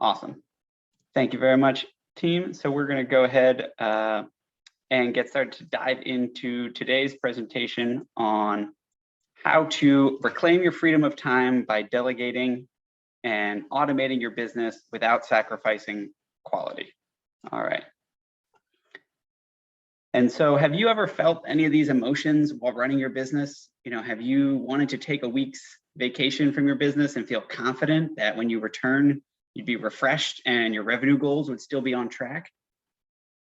Awesome. Thank you very much, team. So we're going to go ahead and get started to dive into today's presentation on how to reclaim your freedom of time by delegating and automating your business without sacrificing quality. All right. And so have you ever felt any of these emotions while running your business? Have you wanted to take a week's vacation from your business and feel confident that when you return, you'd be refreshed and your revenue goals would still be on track?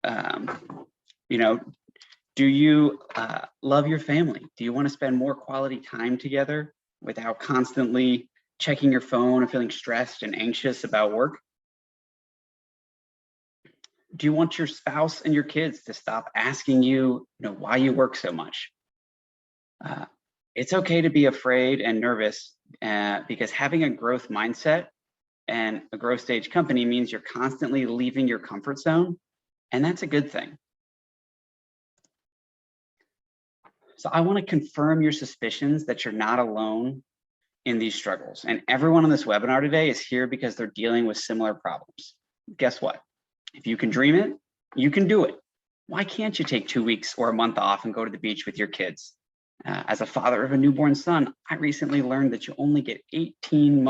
Do you love your family? Do you want to spend more quality time together without constantly checking your phone or feeling stressed and anxious about work? Do you want your spouse and your kids to stop asking you, why you work so much? It's okay to be afraid and nervous because having a growth mindset and a growth stage company means you're constantly leaving your comfort zone, and that's a good thing. So I want to confirm your suspicions that you're not alone in these struggles. And everyone on this webinar today is here because they're dealing with similar problems. Guess what? If you can dream it, you can do it. Why can't you take 2 weeks or a month off and go to the beach with your kids? As a father of a newborn son, I recently learned that you only get 18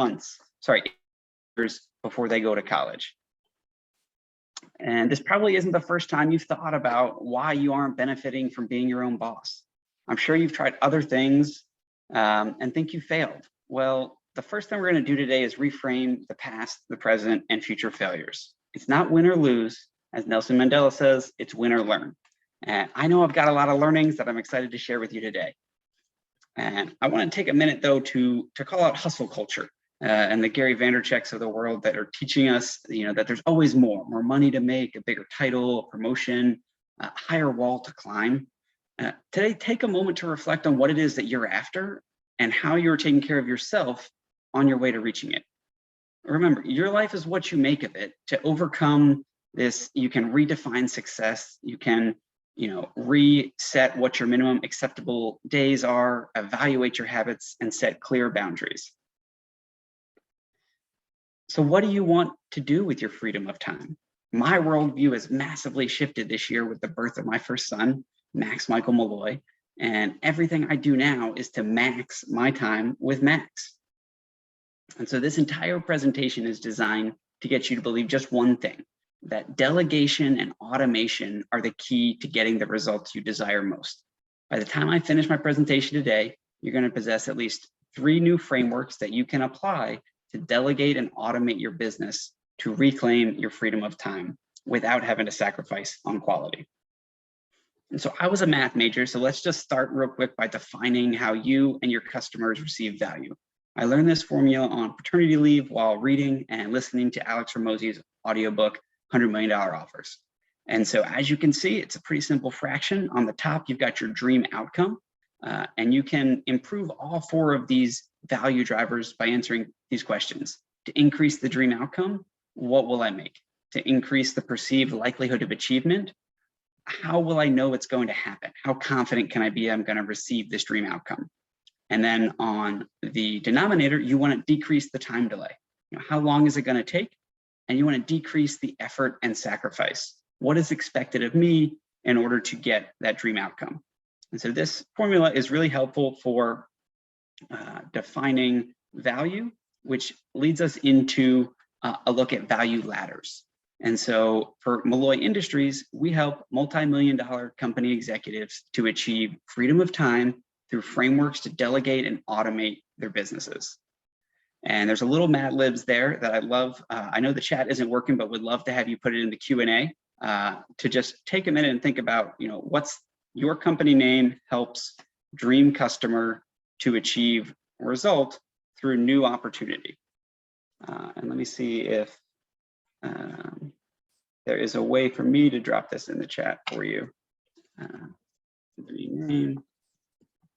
years before they go to college. And this probably isn't the first time you've thought about why you aren't benefiting from being your own boss. I'm sure you've tried other things and think you failed. Well, the first thing we're going to do today is reframe the past, the present, and future failures. It's not win or lose. As Nelson Mandela says, it's win or learn. And I know I've got a lot of learnings that I'm excited to share with you today. And I want to take a minute, though, to call out hustle culture and the Gary Vaynerchuk's of the world that are teaching us, that there's always more money to make, a bigger title, a promotion, a higher wall to climb. Today, take a moment to reflect on what it is that you're after and how you're taking care of yourself on your way to reaching it. Remember, your life is what you make of it. To overcome this, you can redefine success. You can, reset what your minimum acceptable days are, evaluate your habits, and set clear boundaries. So what do you want to do with your freedom of time? My worldview has massively shifted this year with the birth of my first son, Max Michael Malloy, and everything I do now is to max my time with Max. And so this entire presentation is designed to get you to believe just one thing, that delegation and automation are the key to getting the results you desire most. By the time I finish my presentation today, you're going to possess at least 3 new frameworks that you can apply to delegate and automate your business to reclaim your freedom of time without having to sacrifice on quality. And so I was a math major, so let's just start real quick by defining how you and your customers receive value. I learned this formula on paternity leave while reading and listening to Alex Ramos's audiobook, $100 Million Offers. And so as you can see, it's a pretty simple fraction. On the top, you've got your dream outcome, and you can improve all 4 of these value drivers by answering these questions. To increase the dream outcome, what will I make? To increase the perceived likelihood of achievement, how will I know it's going to happen? How confident can I be I'm going to receive this dream outcome? And then on the denominator, you want to decrease the time delay. How long is it going to take? And you want to decrease the effort and sacrifice. What is expected of me in order to get that dream outcome? And so this formula is really helpful for defining value, which leads us into a look at value ladders. And so for Malloy Industries, we help multi-million-dollar company executives to achieve freedom of time through frameworks to delegate and automate their businesses. And there's a little Mad Libs there that I love. I know the chat isn't working, but would love to have you put it in the Q&A to just take a minute and think about, what's your company name helps dream customer to achieve a result through new opportunity. And let me see if there is a way for me to drop this in the chat for you. Dream name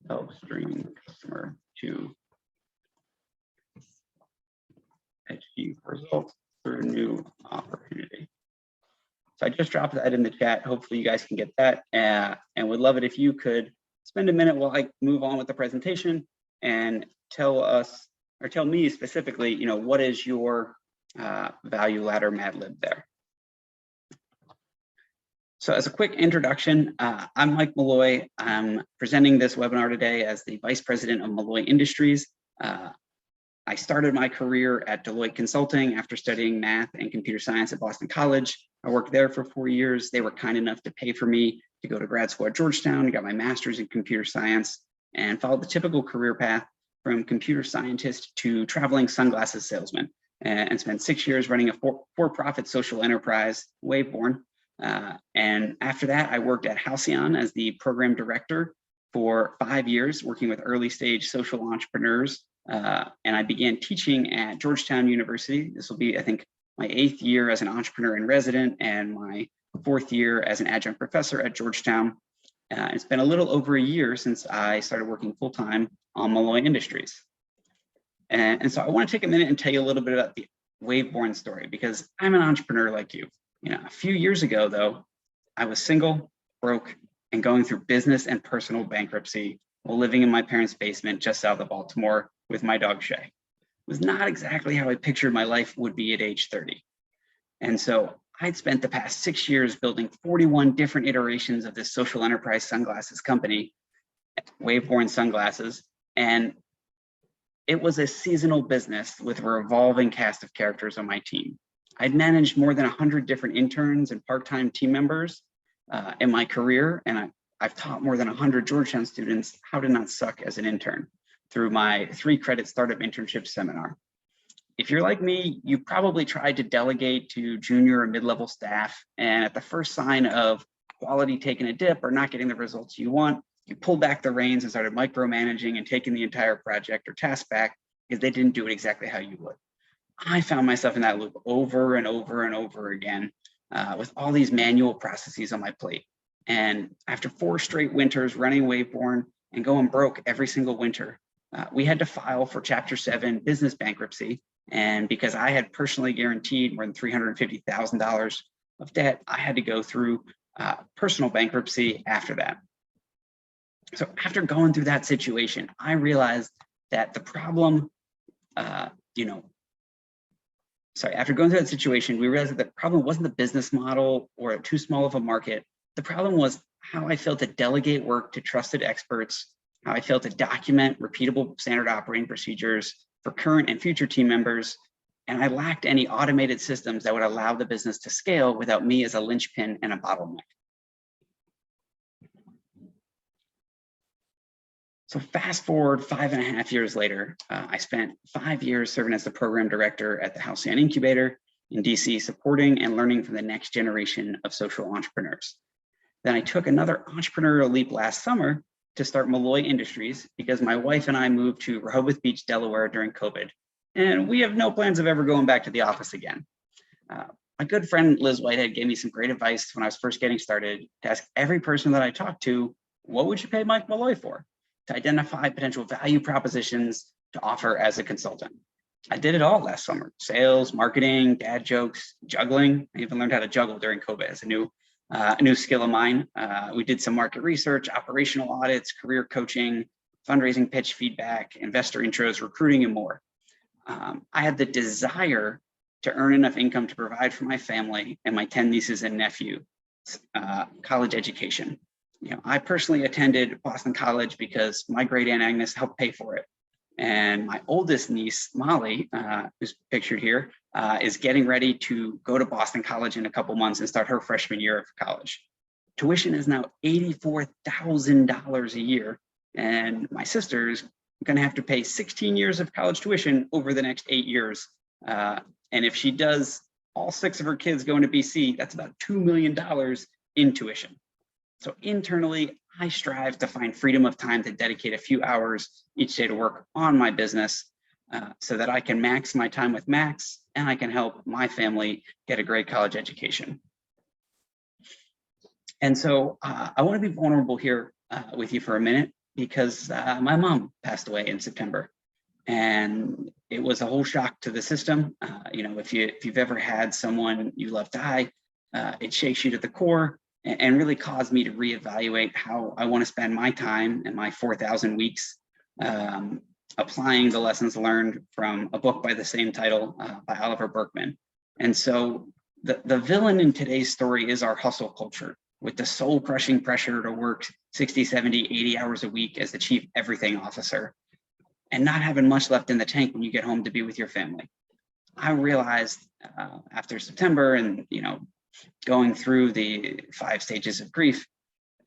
helps dream customer to achieve results through new opportunity. So I just dropped that in the chat. Hopefully you guys can get that, and would love it if you could spend a minute while I move on with the presentation and tell us, or tell me specifically, what is your value ladder Mad Lib there. So as a quick introduction, I'm Mike Malloy. I'm presenting this webinar today as the Vice President of Malloy Industries. I started my career at Deloitte Consulting after studying math and computer science at Boston College. I worked there for 4 years. They were kind enough to pay for me to go to grad school at Georgetown, got my master's in computer science, and followed the typical career path from computer scientist to traveling sunglasses salesman, and spent 6 years running a for-profit social enterprise, Waveborn. And after that, I worked at Halcyon as the program director for 5 years, working with early stage social entrepreneurs. And I began teaching at Georgetown University. This will be, I think, my 8th year as an entrepreneur in resident and my 4th year as an adjunct professor at Georgetown. It's been a little over a year since I started working full-time on Malloy Industries. And so I want to take a minute and tell you a little bit about the Waveborn story, because I'm an entrepreneur like you. A few years ago, though, I was single, broke, and going through business and personal bankruptcy while living in my parents' basement just south of Baltimore with my dog Shay. It was not exactly how I pictured my life would be at age 30. And so I'd spent the past 6 years building 41 different iterations of this social enterprise sunglasses company, Waveborn Sunglasses, and it was a seasonal business with a revolving cast of characters on my team. I'd managed more than 100 different interns and part-time team members in my career, and I've taught more than 100 Georgetown students how to not suck as an intern through my 3-credit startup internship seminar. If you're like me, you probably tried to delegate to junior or mid-level staff, and at the first sign of quality taking a dip or not getting the results you want, you pulled back the reins and started micromanaging and taking the entire project or task back because they didn't do it exactly how you would. I found myself in that loop over and over and over again with all these manual processes on my plate. And after 4 straight winters running Waveborn and going broke every single winter, we had to file for Chapter 7 business bankruptcy. And because I had personally guaranteed more than $350,000 of debt, I had to go through personal bankruptcy after that. So after going through that situation, I realized that the problem, after going through that situation, we realized that the problem wasn't the business model or too small of a market. The problem was how I failed to delegate work to trusted experts, how I failed to document repeatable standard operating procedures for current and future team members, and I lacked any automated systems that would allow the business to scale without me as a linchpin and a bottleneck. So fast forward 5.5 years later, I spent 5 years serving as the program director at the Halcyon Incubator in DC, supporting and learning from the next generation of social entrepreneurs. Then I took another entrepreneurial leap last summer to start Malloy Industries because my wife and I moved to Rehoboth Beach, Delaware during COVID, and we have no plans of ever going back to the office again. My good friend Liz Whitehead gave me some great advice when I was first getting started to ask every person that I talked to, what would you pay Mike Malloy for? To identify potential value propositions to offer as a consultant. I did it all last summer: sales, marketing, dad jokes, juggling. I even learned how to juggle during COVID as a new skill of mine. We did some market research, operational audits, career coaching, fundraising pitch feedback, investor intros, recruiting, and more. I had the desire to earn enough income to provide for my family and my 10 nieces and nephews college education. I personally attended Boston College because my great aunt Agnes helped pay for it. And my oldest niece, Molly, who's pictured here, is getting ready to go to Boston College in a couple months and start her freshman year of college. Tuition is now $84,000 a year. And my sister is going to have to pay 16 years of college tuition over the next 8 years. And if she does all 6 of her kids going to BC, that's about $2 million in tuition. So internally, I strive to find freedom of time to dedicate a few hours each day to work on my business so that I can max my time with Max and I can help my family get a great college education. And so I want to be vulnerable here with you for a minute because my mom passed away in September. And it was a whole shock to the system. If you've ever had someone you love die, it shakes you to the core. And really caused me to reevaluate how I want to spend my time and my 4,000 weeks. applying the lessons learned from a book by the same title by Oliver Berkman. And so the villain in today's story is our hustle culture, with the soul-crushing pressure to work 60, 70, 80 hours a week as the chief everything officer, and not having much left in the tank when you get home to be with your family. I realized after September and going through the 5 stages of grief,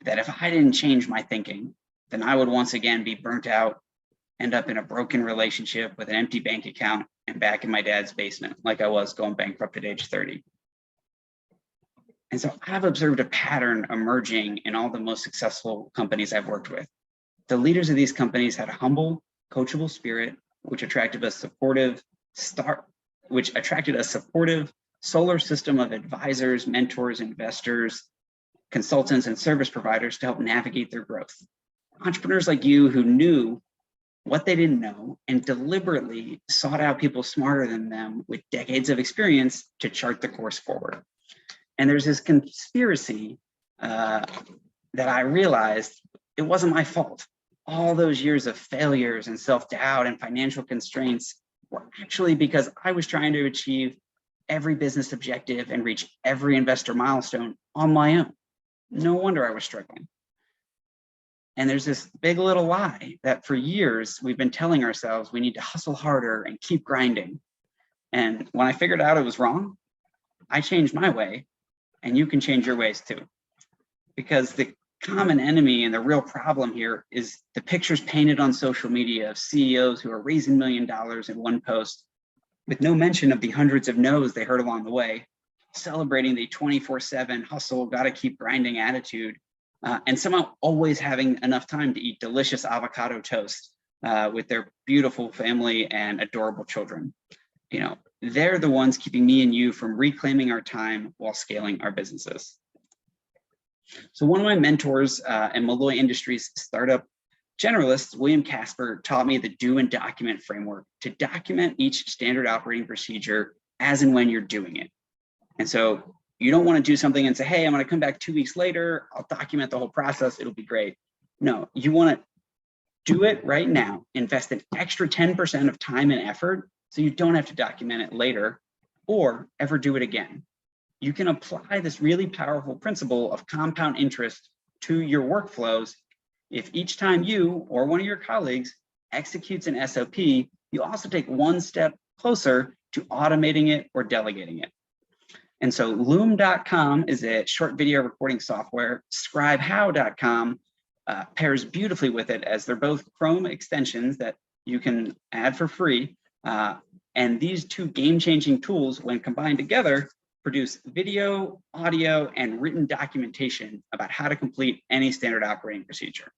that if I didn't change my thinking, then I would once again be burnt out, end up in a broken relationship with an empty bank account and back in my dad's basement, like I was going bankrupt at age 30. And so I've observed a pattern emerging in all the most successful companies I've worked with. The leaders of these companies had a humble, coachable spirit, which attracted a supportive solar system of advisors, mentors, investors, consultants, and service providers to help navigate their growth. Entrepreneurs like you who knew what they didn't know and deliberately sought out people smarter than them with decades of experience to chart the course forward. And there's this conspiracy that I realized it wasn't my fault. All those years of failures and self-doubt and financial constraints were actually because I was trying to achieve every business objective and reach every investor milestone on my own. No wonder I was struggling. And there's this big little lie that for years we've been telling ourselves we need to hustle harder and keep grinding. And when I figured out it was wrong, I changed my way, and you can change your ways too. Because the common enemy and the real problem here is the pictures painted on social media of CEOs who are raising $1 million in one post, with no mention of the hundreds of no's they heard along the way, celebrating the 24/7 hustle, gotta keep grinding attitude, and somehow always having enough time to eat delicious avocado toast with their beautiful family and adorable children. They're the ones keeping me and you from reclaiming our time while scaling our businesses. So one of my mentors and Malloy Industries startup generalist, William Casper, taught me the do and document framework to document each standard operating procedure as and when you're doing it. And so you don't want to do something and say, hey, I'm going to come back 2 weeks later, I'll document the whole process, it'll be great. No, you want to do it right now, invest an extra 10% of time and effort so you don't have to document it later or ever do it again. You can apply this really powerful principle of compound interest to your workflows. If each time you or one of your colleagues executes an SOP, you also take one step closer to automating it or delegating it. And so loom.com is a short video recording software. Scribehow.com pairs beautifully with it, as they're both Chrome extensions that you can add for free. And these two game-changing tools, when combined together, produce video, audio, and written documentation about how to complete any standard operating procedure.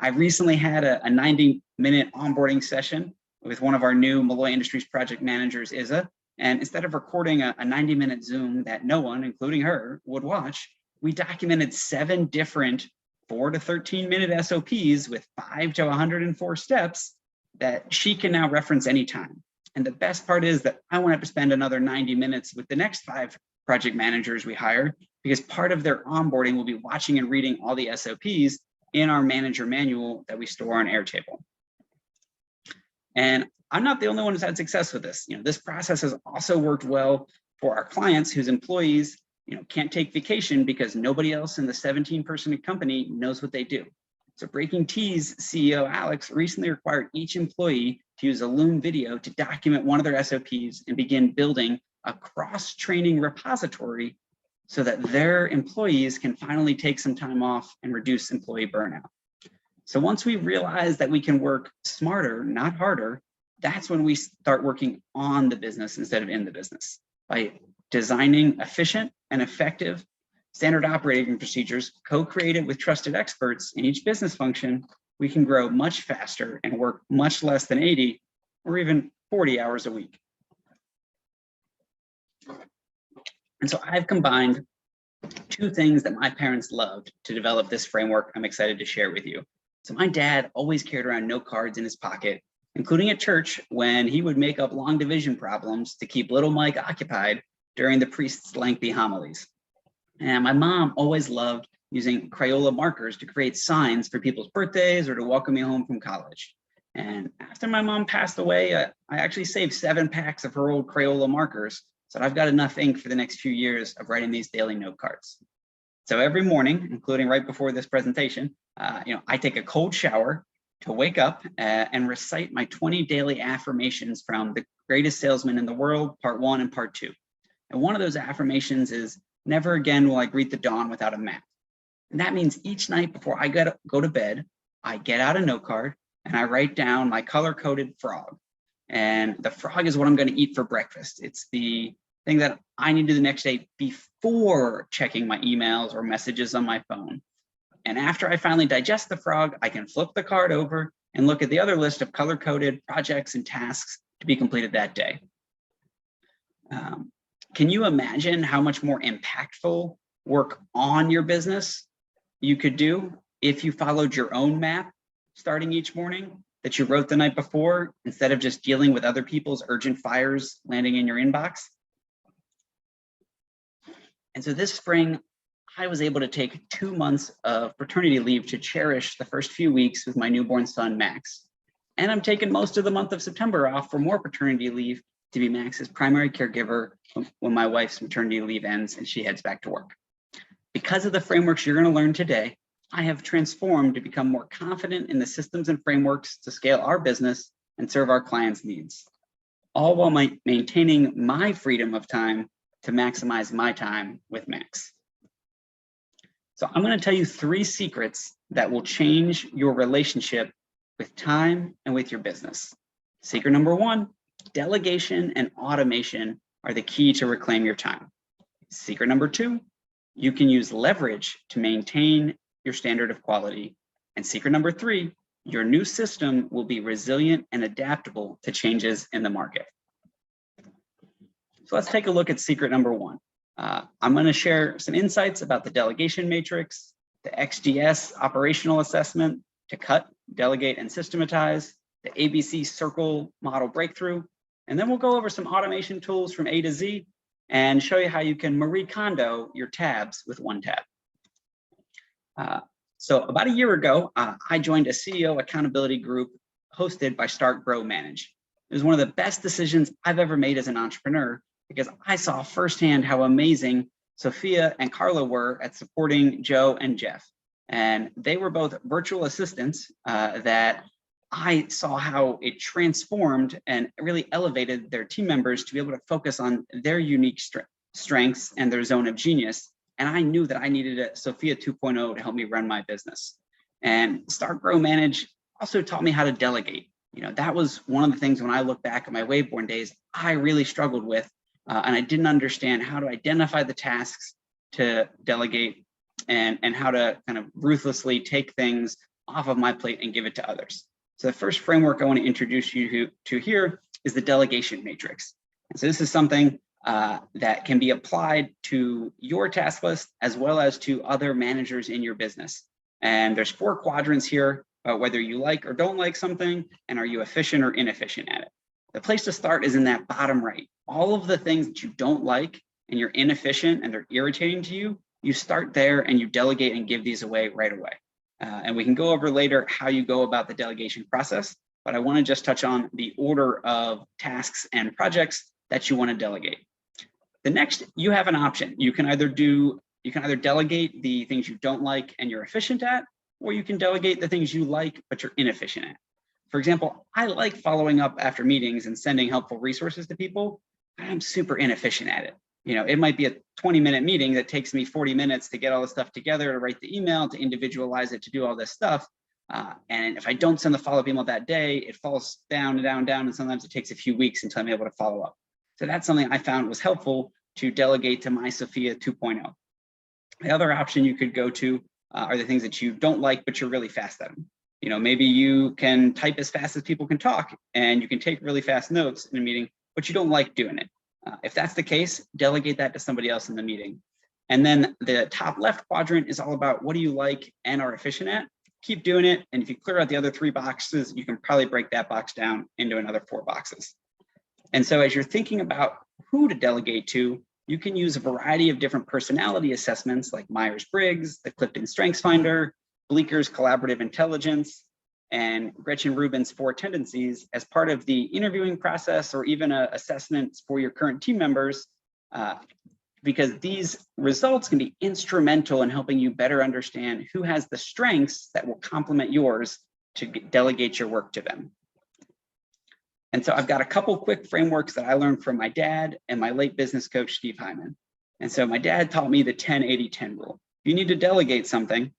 I recently had a 90-minute onboarding session with one of our new Malloy Industries project managers, Isa. And instead of recording a 90-minute Zoom that no one, including her, would watch, we documented 7 different 4 to 13-minute SOPs with 5 to 104 steps that she can now reference anytime. And the best part is that I won't have to spend another 90 minutes with the next 5 project managers we hire, because part of their onboarding will be watching and reading all the SOPs in our manager manual that we store on Airtable. And I'm not the only one who's had success with this. This process has also worked well for our clients whose employees, can't take vacation because nobody else in the 17-person company knows what they do. So Breaking Tea's CEO, Alex, recently required each employee to use a Loom video to document one of their SOPs and begin building a cross-training repository so that their employees can finally take some time off and reduce employee burnout. So once we realize that we can work smarter, not harder, that's when we start working on the business instead of in the business. By designing efficient and effective standard operating procedures co-created with trusted experts in each business function, we can grow much faster and work much less than 80 or even 40 hours a week. And so I've combined 2 things that my parents loved to develop this framework I'm excited to share with you. So my dad always carried around note cards in his pocket, including at church when he would make up long division problems to keep little Mike occupied during the priest's lengthy homilies. And my mom always loved using Crayola markers to create signs for people's birthdays or to welcome me home from college. And after my mom passed away, I actually saved 7 packs of her old Crayola markers. So I've got enough ink for the next few years of writing these daily note cards. So every morning, including right before this presentation, I take a cold shower to wake up and recite my 20 daily affirmations from The Greatest Salesman in the World, Part 1 and Part 2. And one of those affirmations is, never again will I greet the dawn without a map. And that means each night before I go to bed, I get out a note card and I write down my color-coded frog. And the frog is what I'm going to eat for breakfast. It's the thing that I need to do the next day before checking my emails or messages on my phone. And after I finally digest the frog, I can flip the card over and look at the other list of color-coded projects and tasks to be completed that day. Can you imagine how much more impactful work on your business you could do if you followed your own map starting each morning that you wrote the night before, instead of just dealing with other people's urgent fires landing in your inbox? And so this spring, I was able to take 2 months of paternity leave to cherish the first few weeks with my newborn son, Max. And I'm taking most of the month of September off for more paternity leave to be Max's primary caregiver when my wife's maternity leave ends and she heads back to work. Because of the frameworks you're going to learn today, I have transformed to become more confident in the systems and frameworks to scale our business and serve our clients' needs, all while maintaining my freedom of time to maximize my time with Max. So I'm going to tell you 3 secrets that will change your relationship with time and with your business. Secret number 1, delegation and automation are the key to reclaim your time. Secret number 2, you can use leverage to maintain your standard of quality. And secret number 3, your new system will be resilient and adaptable to changes in the market. So let's take a look at secret number 1. I'm going to share some insights about the delegation matrix, the XDS operational assessment to cut, delegate, and systematize, the ABC circle model breakthrough, and then we'll go over some automation tools from A to Z and show you how you can Marie Kondo your tabs with one tab. So about a year ago, I joined a CEO accountability group hosted by Start, Grow, Manage. It was one of the best decisions I've ever made as an entrepreneur, because I saw firsthand how amazing Sophia and Carla were at supporting Joe and Jeff. And they were both virtual assistants that I saw how it transformed and really elevated their team members to be able to focus on their unique strengths and their zone of genius. And I knew that I needed a Sophia 2.0 to help me run my business. And Start, Grow, Manage also taught me how to delegate. That was one of the things when I look back at my Waveborn days, I really struggled with. And I didn't understand how to identify the tasks to delegate and how to kind of ruthlessly take things off of my plate and give it to others. So the first framework I want to introduce you to here is the delegation matrix. And so this is something that can be applied to your task list as well as to other managers in your business. And there's 4 quadrants here about whether you like or don't like something, and are you efficient or inefficient at it. The place to start is in that bottom right. All of the things that you don't like and you're inefficient and they're irritating to you, you start there and you delegate and give these away right away. And we can go over later how you go about the delegation process, but I want to just touch on the order of tasks and projects that you want to delegate. The next, you have an option. You can either delegate the things you don't like and you're efficient at, or you can delegate the things you like but you're inefficient at. For example, I like following up after meetings and sending helpful resources to people, but I'm super inefficient at it. It might be a 20-minute meeting that takes me 40 minutes to get all the stuff together, to write the email, to individualize it, to do all this stuff. And if I don't send the follow-up email that day, it falls down and down and down, and sometimes it takes a few weeks until I'm able to follow up. So that's something I found was helpful to delegate to my Sophia 2.0. The other option you could go to are the things that you don't like, but you're really fast at them. Maybe you can type as fast as people can talk, and you can take really fast notes in a meeting, but you don't like doing it. If that's the case, delegate that to somebody else in the meeting. And then the top left quadrant is all about what do you like and are efficient at. Keep doing it. And if you clear out the other 3 boxes, you can probably break that box down into another 4 boxes. And so as you're thinking about who to delegate to, you can use a variety of different personality assessments like Myers-Briggs, the Clifton Strengths Finder, Bleeker's Collaborative Intelligence. and Gretchen Rubin's 4 tendencies as part of the interviewing process or even assessments for your current team members, because these results can be instrumental in helping you better understand who has the strengths that will complement yours to delegate your work to them. And so I've got a couple quick frameworks that I learned from my dad and my late business coach, Steve Hyman. And so my dad taught me the 10-80-10 rule. If you need to delegate something,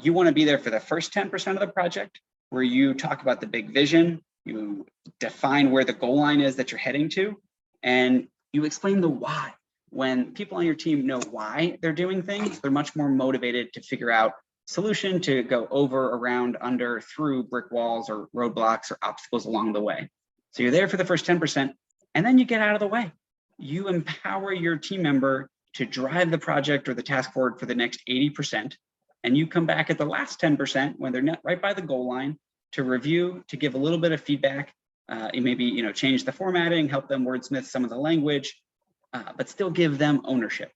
you want to be there for the first 10% of the project, where you talk about the big vision, you define where the goal line is that you're heading to, and you explain the why. When people on your team know why they're doing things, they're much more motivated to figure out solution to go over, around, under, through brick walls or roadblocks or obstacles along the way. So you're there for the first 10%, and then you get out of the way. You empower your team member to drive the project or the task forward for the next 80%. And you come back at the last 10% when they're not right by the goal line to review, to give a little bit of feedback. You maybe change the formatting, help them wordsmith some of the language, but still give them ownership.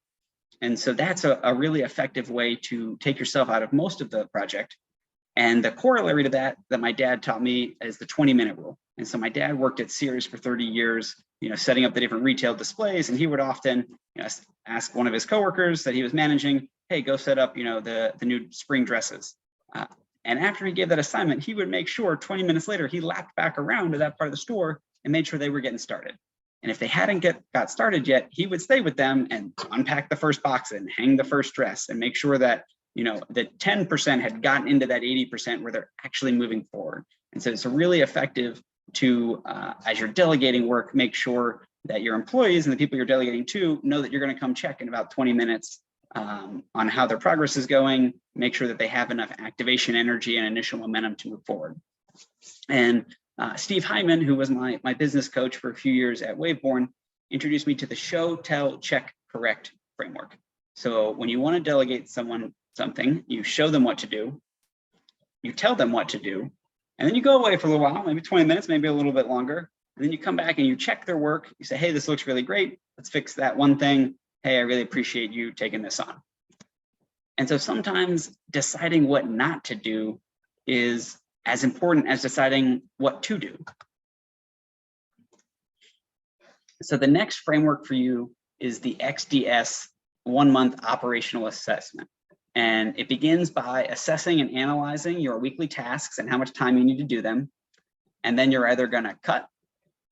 And so that's a really effective way to take yourself out of most of the project. And the corollary to that my dad taught me is the 20-minute rule. And so my dad worked at Sears for 30 years, setting up the different retail displays. And he would often ask one of his coworkers that he was managing, hey, go set up, the new spring dresses. And after he gave that assignment, he would make sure 20 minutes later, he lapped back around to that part of the store and made sure they were getting started. And if they hadn't got started yet, he would stay with them and unpack the first box and hang the first dress and make sure that, the 10% had gotten into that 80% where they're actually moving forward. And so it's really effective to, as you're delegating work, make sure that your employees and the people you're delegating to know that you're going to come check in about 20 minutes on how their progress is going, make sure that they have enough activation energy and initial momentum to move forward. And Steve Hyman, who was my business coach for a few years at Waveborn, introduced me to the show, tell, check, correct framework. So when you want to delegate someone something, you show them what to do, you tell them what to do, and then you go away for a little while, maybe 20 minutes, maybe a little bit longer. And then you come back and you check their work. You say, hey, this looks really great. Let's fix that one thing. Hey, I really appreciate you taking this on. And so sometimes deciding what not to do is as important as deciding what to do. So the next framework for you is the XDS 1-month operational assessment. And it begins by assessing and analyzing your weekly tasks and how much time you need to do them. And then you're either going to cut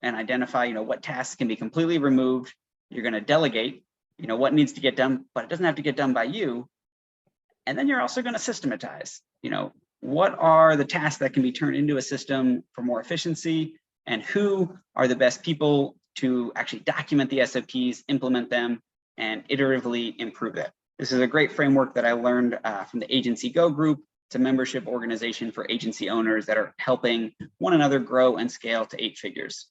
and identify, what tasks can be completely removed. You're going to delegate, what needs to get done, but it doesn't have to get done by you. And then you're also going to systematize, what are the tasks that can be turned into a system for more efficiency, and who are the best people to actually document the SOPs, implement them, and iteratively improve it. This is a great framework that I learned from the Agency Go group. It's a membership organization for agency owners that are helping one another grow and scale to 8 figures.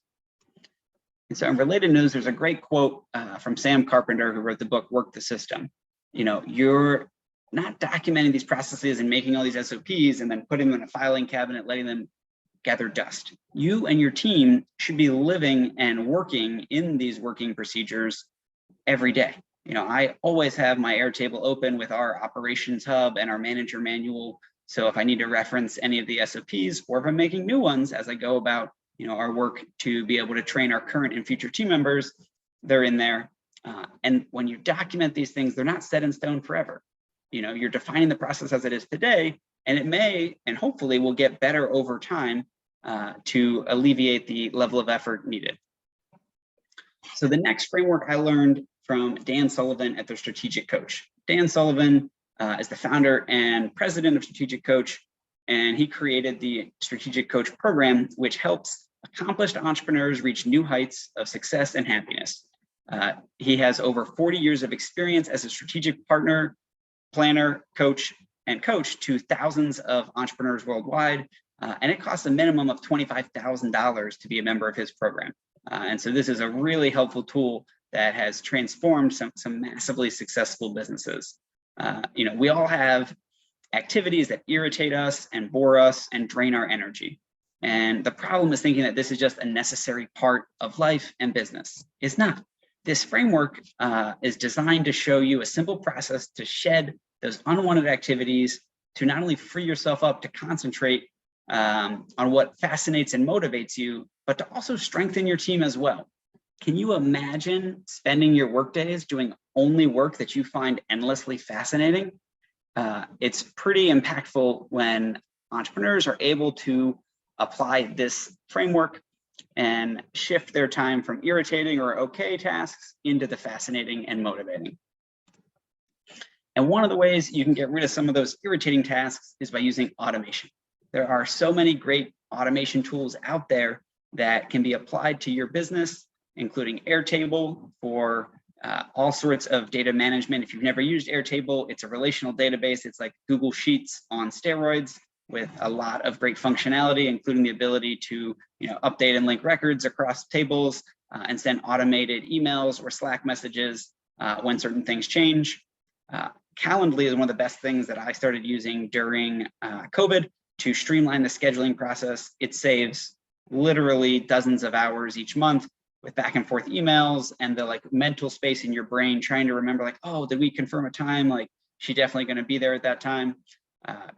And so in related news, there's a great quote from Sam Carpenter, who wrote the book, Work the System. You're not documenting these processes and making all these SOPs and then putting them in a filing cabinet, letting them gather dust. You and your team should be living and working in these working procedures every day. I always have my Airtable open with our operations hub and our manager manual. So if I need to reference any of the SOPs, or if I'm making new ones as I go about, our work to be able to train our current and future team members, they're in there. And when you document these things, they're not set in stone forever. You're defining the process as it is today, and it may, and hopefully will get better over time to alleviate the level of effort needed. So the next framework I learned from Dan Sullivan at the Strategic Coach. Dan Sullivan is the founder and president of Strategic Coach, and he created the Strategic Coach program, which helps accomplished entrepreneurs reach new heights of success and happiness. He has over 40 years of experience as a strategic partner, planner, coach, and coach to thousands of entrepreneurs worldwide, and it costs a minimum of $25,000 to be a member of his program. And so this is a really helpful tool that has transformed some massively successful businesses. We all have activities that irritate us and bore us and drain our energy. And the problem is thinking that this is just a necessary part of life and business. It's not. This framework is designed to show you a simple process to shed those unwanted activities, to not only free yourself up to concentrate on what fascinates and motivates you, but to also strengthen your team as well. Can you imagine spending your workdays doing only work that you find endlessly fascinating? It's pretty impactful when entrepreneurs are able to apply this framework and shift their time from irritating or okay tasks into the fascinating and motivating. And one of the ways you can get rid of some of those irritating tasks is by using automation. There are so many great automation tools out there that can be applied to your business, including Airtable for all sorts of data management. If you've never used Airtable, it's a relational database. It's like Google Sheets on steroids with a lot of great functionality, including the ability to update and link records across tables and send automated emails or Slack messages when certain things change. Calendly is one of the best things that I started using during COVID to streamline the scheduling process. It saves literally dozens of hours each month with back and forth emails and the mental space in your brain trying to remember oh, did we confirm a time? She definitely going to be there at that time.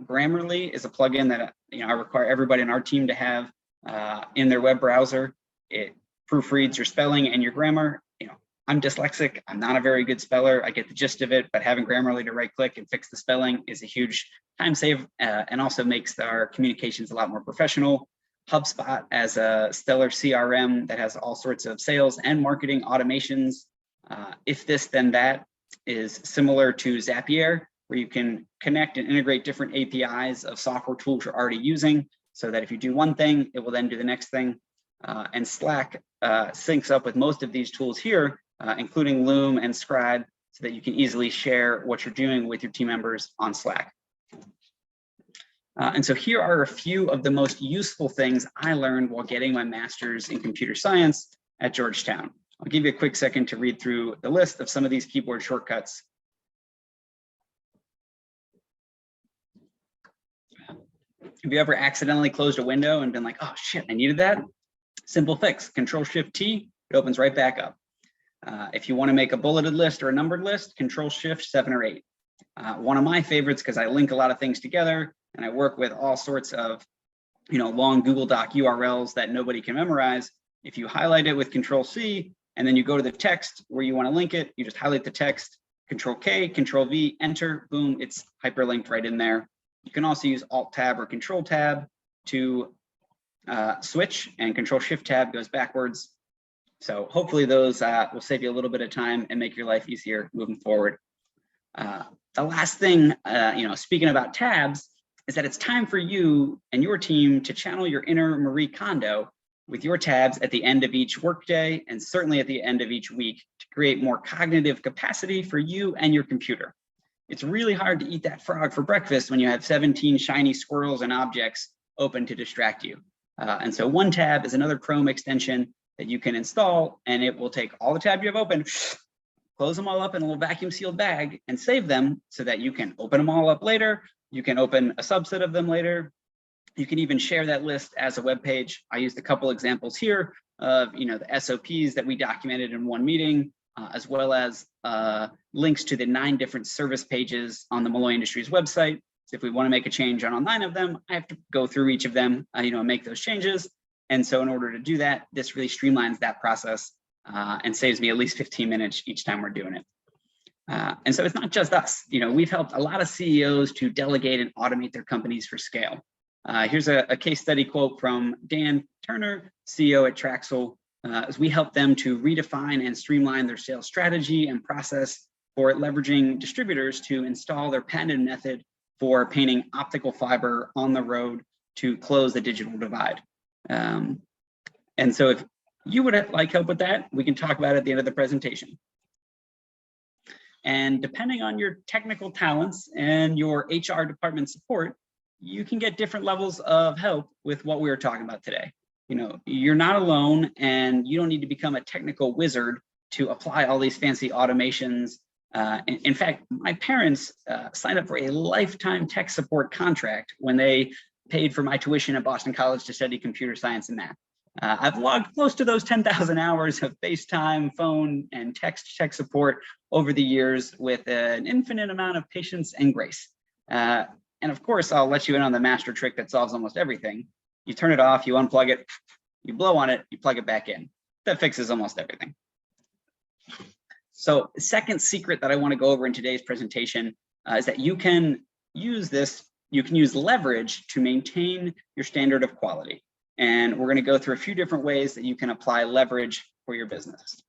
Grammarly is a plugin that I require everybody in our team to have in their web browser. It proofreads your spelling and your grammar. I'm dyslexic. I'm not a very good speller. I get the gist of it, but having Grammarly to right click and fix the spelling is a huge time save and also makes our communications a lot more professional. HubSpot as a stellar CRM that has all sorts of sales and marketing automations. If This Then That is similar to Zapier, where you can connect and integrate different APIs of software tools you're already using so that if you do one thing, it will then do the next thing. And Slack syncs up with most of these tools here, including Loom and Scribe, so that you can easily share what you're doing with your team members on Slack. And so here are a few of the most useful things I learned while getting my master's in computer science at Georgetown. I'll give you a quick second to read through the list of some of these keyboard shortcuts. Have you ever accidentally closed a window and been like, oh shit, I needed that? Simple fix, Control-Shift-T, it opens right back up. If you want to make a bulleted list or a numbered list, Control-Shift 7 or 8. One of my favorites, because I link a lot of things together and I work with all sorts of long Google Doc URLs that nobody can memorize. If you highlight it with Control-C and then you go to the text where you want to link it, you just highlight the text, Control-K, Control-V, enter, boom, it's hyperlinked right in there. You can also use Alt-Tab or Control-Tab to switch, and Control-Shift-Tab goes backwards. So hopefully those will save you a little bit of time and make your life easier moving forward. The last thing, speaking about tabs, is that it's time for you and your team to channel your inner Marie Kondo with your tabs at the end of each workday and certainly at the end of each week to create more cognitive capacity for you and your computer. It's really hard to eat that frog for breakfast when you have 17 shiny squirrels and objects open to distract you. And so one tab is another Chrome extension that you can install, and it will take all the tabs you have open, close them all up in a little vacuum sealed bag and save them so that you can open them all up later. You can open a subset of them later. You can even share that list as a web page. I used a couple examples here of the SOPs that we documented in one meeting, as well as links to the 9 different service pages on the Malloy Industries website. So if we want to make a change on all 9 of them, I have to go through each of them, and make those changes. And so in order to do that, this really streamlines that process and saves me at least 15 minutes each time we're doing it. And so it's not just us. We've helped a lot of CEOs to delegate and automate their companies for scale. Here's a case study quote from Dan Turner, CEO at Traxel, as we help them to redefine and streamline their sales strategy and process for leveraging distributors to install their patented method for painting optical fiber on the road to close the digital divide. And so if you would like help with that, we can talk about it at the end of the presentation. And depending on your technical talents and your HR department support, you can get different levels of help with what we were talking about today. You're not alone, and you don't need to become a technical wizard to apply all these fancy automations. In fact, my parents signed up for a lifetime tech support contract when they paid for my tuition at Boston College to study computer science and math. I've logged close to those 10,000 hours of FaceTime, phone, and text tech support over the years with an infinite amount of patience and grace. And of course, I'll let you in on the master trick that solves almost everything. You turn it off, you unplug it, you blow on it, you plug it back in. That fixes almost everything. So the second secret that I want to go over in today's presentation is that you can use leverage to maintain your standard of quality. And we're going to go through a few different ways that you can apply leverage for your business.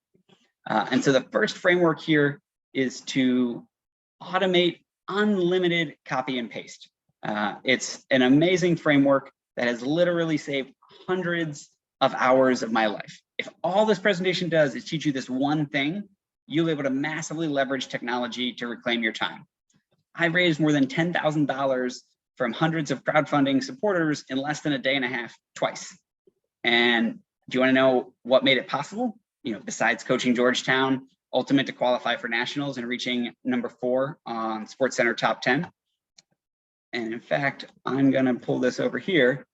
And so the first framework here is to automate unlimited copy and paste. It's an amazing framework that has literally saved hundreds of hours of my life. If all this presentation does is teach you this one thing, you'll be able to massively leverage technology to reclaim your time. I raised more than $10,000 from hundreds of crowdfunding supporters in less than a day and a half, twice. And do you want to know what made it possible? Besides coaching Georgetown, ultimate to qualify for nationals and reaching number 4 on SportsCenter top 10. And in fact, I'm going to pull this over here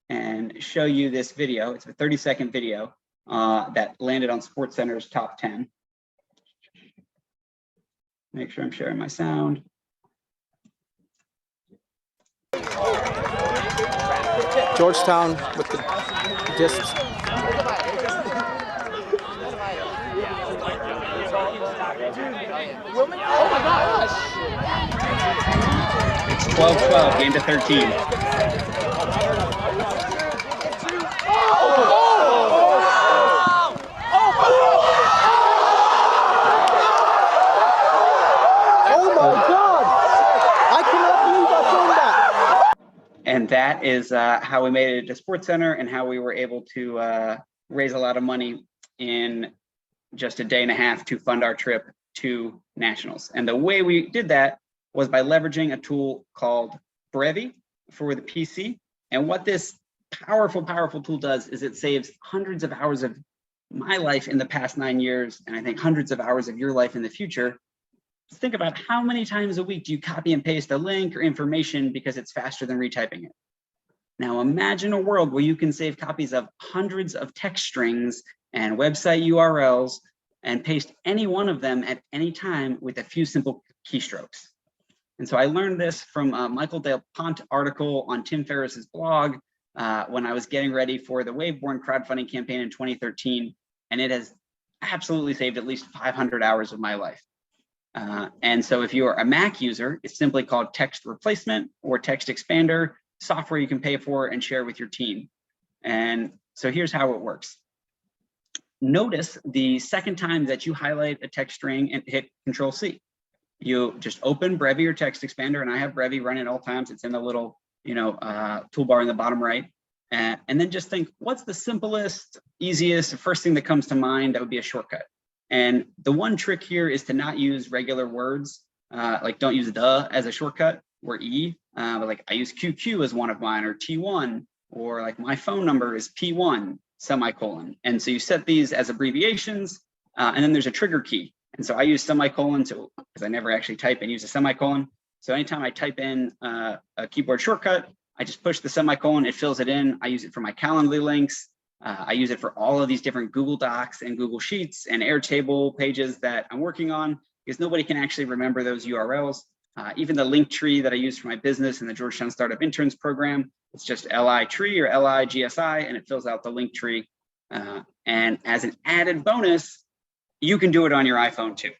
and show you this video. It's a 30-second video that landed on SportsCenter's top 10. Make sure I'm sharing my sound. Georgetown with the discs. Oh my gosh! It's 12-12, game to 13. And that is how we made it to SportsCenter and how we were able to raise a lot of money in just a day and a half to fund our trip to nationals. And the way we did that was by leveraging a tool called Brevi for the PC. And what this powerful tool does is it saves hundreds of hours of my life in the past 9 years, and I think hundreds of hours of your life in the future. Think about how many times a week do you copy and paste a link or information because it's faster than retyping it. Now imagine a world where you can save copies of hundreds of text strings and website URLs and paste any one of them at any time with a few simple keystrokes. And so I learned this from a Michael Del Ponte article on Tim Ferriss's blog when I was getting ready for the Waveborn crowdfunding campaign in 2013, and it has absolutely saved at least 500 hours of my life. And so if you're a Mac user, it's simply called text replacement or text expander, software you can pay for and share with your team. And so here's how it works. Notice the second time that you highlight a text string and hit Control-C. You just open Brevi or text expander, and I have Brevi running at all times. It's in the little toolbar in the bottom right. And then just think, what's the simplest, easiest, first thing that comes to mind that would be a shortcut? And the one trick here is to not use regular words, like don't use the as a shortcut or E, but like I use QQ as one of mine, or T1, or like my phone number is P1, semicolon. And so you set these as abbreviations, and then there's a trigger key. And so I use semicolon because I never actually type and use a semicolon. So anytime I type in a keyboard shortcut, I just push the semicolon, it fills it in. I use it for my Calendly links. I use it for all of these different Google Docs and Google Sheets and Airtable pages that I'm working on, because nobody can actually remember those URLs. Even the link tree that I use for my business in the Georgetown Startup Interns program, it's just LI tree or LI GSI, and it fills out the link tree. And as an added bonus, you can do it on your iPhone too.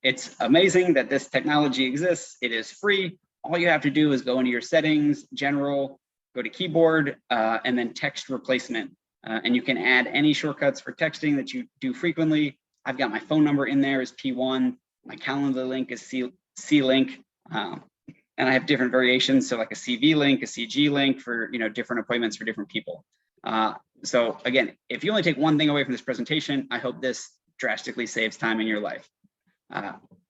It's amazing that this technology exists. It is free. All you have to do is go into your settings, general, go to keyboard, and then text replacement. And you can add any shortcuts for texting that you do frequently. I've got my phone number in there as P1. My calendar link is C-Link. And I have different variations. So like a CV link, a CG link for different appointments for different people. So again, if you only take one thing away from this presentation, I hope this drastically saves time in your life.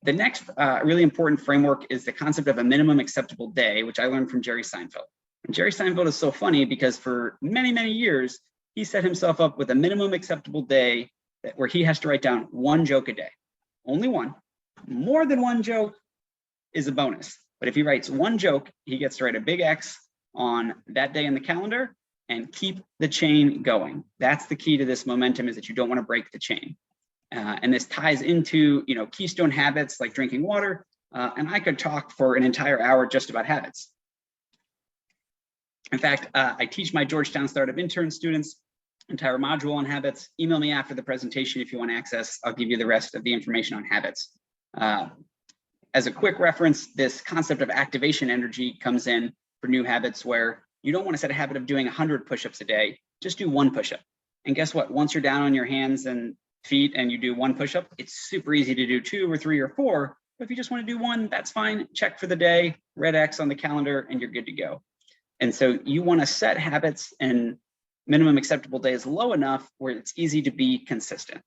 The next really important framework is the concept of a minimum acceptable day, which I learned from Jerry Seinfeld. And Jerry Seinfeld is so funny because for many, many years, he set himself up with a minimum acceptable day where he has to write down one joke a day. Only one. More than one joke is a bonus. But if he writes one joke, he gets to write a big X on that day in the calendar and keep the chain going. That's the key to this momentum, is that you don't want to break the chain. And this ties into keystone habits like drinking water. And I could talk for an entire hour just about habits. In fact, I teach my Georgetown Startup intern students entire module on habits. Email me after the presentation if you want access. I'll give you the rest of the information on habits. As a quick reference, this concept of activation energy comes in for new habits where you don't want to set a habit of doing 100 push-ups a day, just do one push-up. And guess what? Once you're down on your hands and feet and you do one push-up, it's super easy to do 2 or 3 or 4. But if you just want to do 1, that's fine. Check for the day, red X on the calendar, and you're good to go. And so you want to set habits and minimum acceptable days low enough where it's easy to be consistent.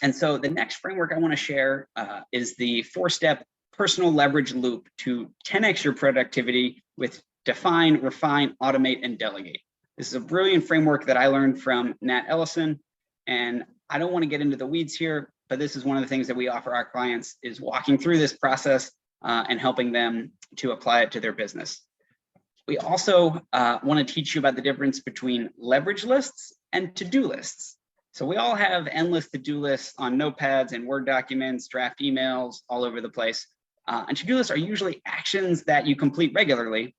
And so the next framework I want to share is the 4-step personal leverage loop to 10x your productivity with define, refine, automate, and delegate. This is a brilliant framework that I learned from Nat Ellison. And I don't want to get into the weeds here, but this is one of the things that we offer our clients is walking through this process and helping them to apply it to their business. We also want to teach you about the difference between leverage lists and to-do lists. So we all have endless to-do lists on notepads and Word documents, draft emails, all over the place. And to-do lists are usually actions that you complete regularly.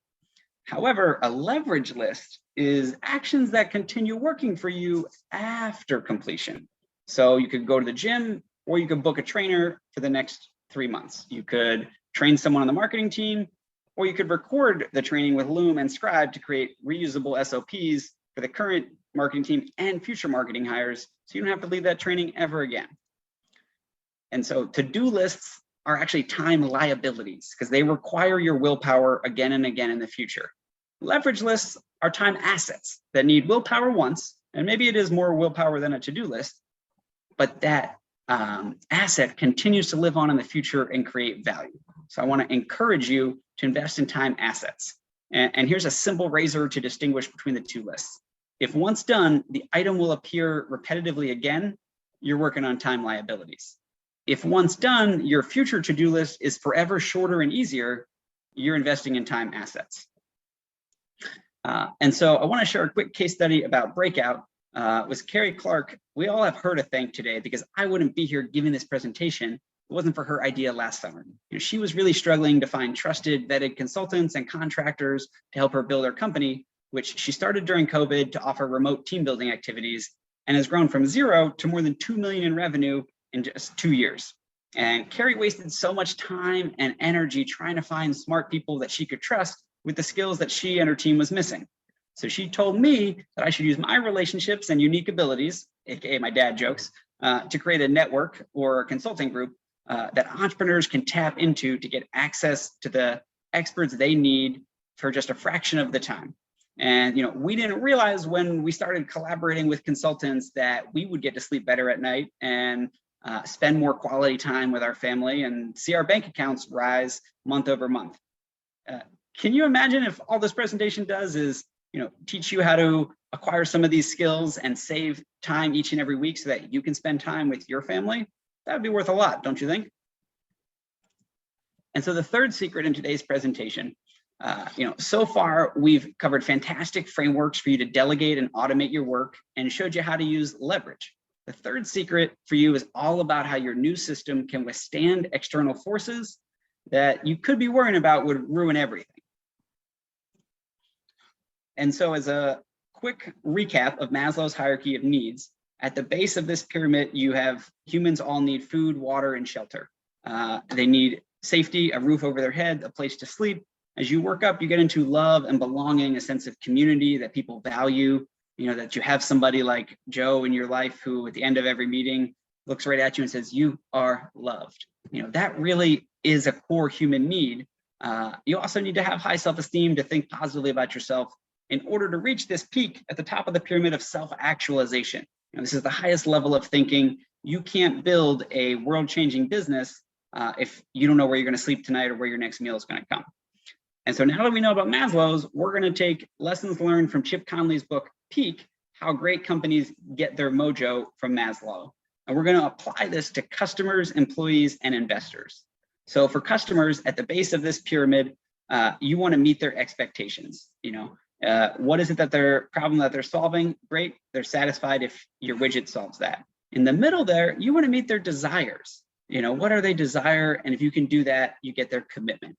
However, a leverage list is actions that continue working for you after completion. So you could go to the gym or you could book a trainer for the next 3 months. You could train someone on the marketing team, or you could record the training with Loom and Scribe to create reusable SOPs for the current marketing team and future marketing hires, so you don't have to leave that training ever again. And so to-do lists are actually time liabilities because they require your willpower again and again in the future. Leverage lists are time assets that need willpower once, and maybe it is more willpower than a to-do list, but that asset continues to live on in the future and create value. So I want to encourage you to invest in time assets. And here's a simple razor to distinguish between the two lists. If once done, the item will appear repetitively again, you're working on time liabilities. If once done, your future to-do list is forever shorter and easier, you're investing in time assets. And so I want to share a quick case study about Breakout. With Carrie Clark. We all have her to thank today because I wouldn't be here giving this presentation if it wasn't for her idea last summer. She was really struggling to find trusted, vetted consultants and contractors to help her build her company, which she started during COVID to offer remote team building activities and has grown from 0 to more than 2 million in revenue in just 2 years. And Carrie wasted so much time and energy trying to find smart people that she could trust with the skills that she and her team was missing. So she told me that I should use my relationships and unique abilities, aka my dad jokes, to create a network or a consulting group that entrepreneurs can tap into to get access to the experts they need for just a fraction of the time. And we didn't realize when we started collaborating with consultants that we would get to sleep better at night and spend more quality time with our family and see our bank accounts rise month over month. Can you imagine if all this presentation does is teach you how to acquire some of these skills and save time each and every week so that you can spend time with your family? That would be worth a lot, don't you think? And so the third secret in today's presentation, so far we've covered fantastic frameworks for you to delegate and automate your work and showed you how to use leverage. The third secret for you is all about how your new system can withstand external forces that you could be worrying about would ruin everything. And so as a quick recap of Maslow's hierarchy of needs, at the base of this pyramid, you have humans all need food, water, and shelter. They need safety, a roof over their head, a place to sleep. As you work up, you get into love and belonging, a sense of community that people value, that you have somebody like Joe in your life who at the end of every meeting looks right at you and says, "You are loved." That really is a core human need. You also need to have high self-esteem to think positively about yourself in order to reach this peak at the top of the pyramid of self-actualization. This is the highest level of thinking. You can't build a world-changing business if you don't know where you're going to sleep tonight or where your next meal is going to come. And so now that we know about Maslow's, we're going to take lessons learned from Chip Conley's book, Peak, How Great Companies Get Their Mojo from Maslow. And we're going to apply this to customers, employees, and investors. So for customers at the base of this pyramid, you want to meet their expectations. What is it that their problem that they're solving? Great, they're satisfied if your widget solves that. In the middle there, you want to meet their desires. What are they desire? And if you can do that, you get their commitment.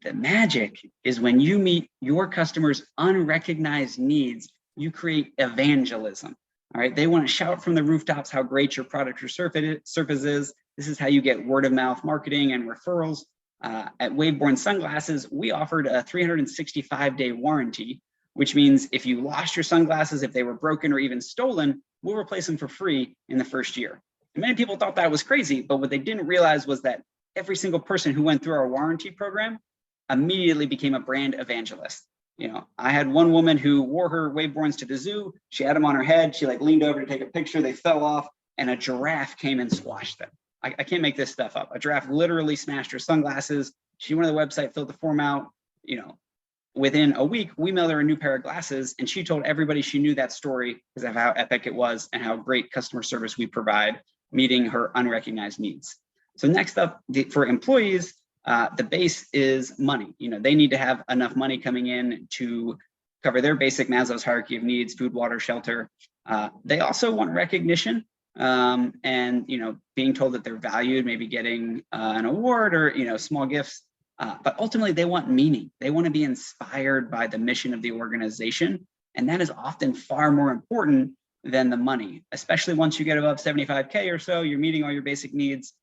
The magic is when you meet your customers' unrecognized needs, you create evangelism. All right. They want to shout from the rooftops how great your product or service is. This is how you get word of mouth marketing and referrals. At Waveborn Sunglasses, we offered a 365-day warranty, which means if you lost your sunglasses, if they were broken or even stolen, we'll replace them for free in the first year. And many people thought that was crazy, but what they didn't realize was that every single person who went through our warranty program immediately became a brand evangelist. I had one woman who wore her Waveborns to the zoo. She had them on her head. She leaned over to take a picture. They fell off and a giraffe came and squashed them. I can't make this stuff up. A giraffe literally smashed her sunglasses. She went to the website, filled the form out. Within a week, we mailed her a new pair of glasses, and she told everybody she knew that story because of how epic it was and how great customer service we provide, meeting her unrecognized needs. So next up, for employees, the base is money. They need to have enough money coming in to cover their basic Maslow's hierarchy of needs: food, water, shelter. They also want recognition. And being told that they're valued, maybe getting an award or small gifts, but ultimately they want meaning. They want to be inspired by the mission of the organization, and that is often far more important than the money. Especially once you get above 75K or so, you're meeting all your basic needs.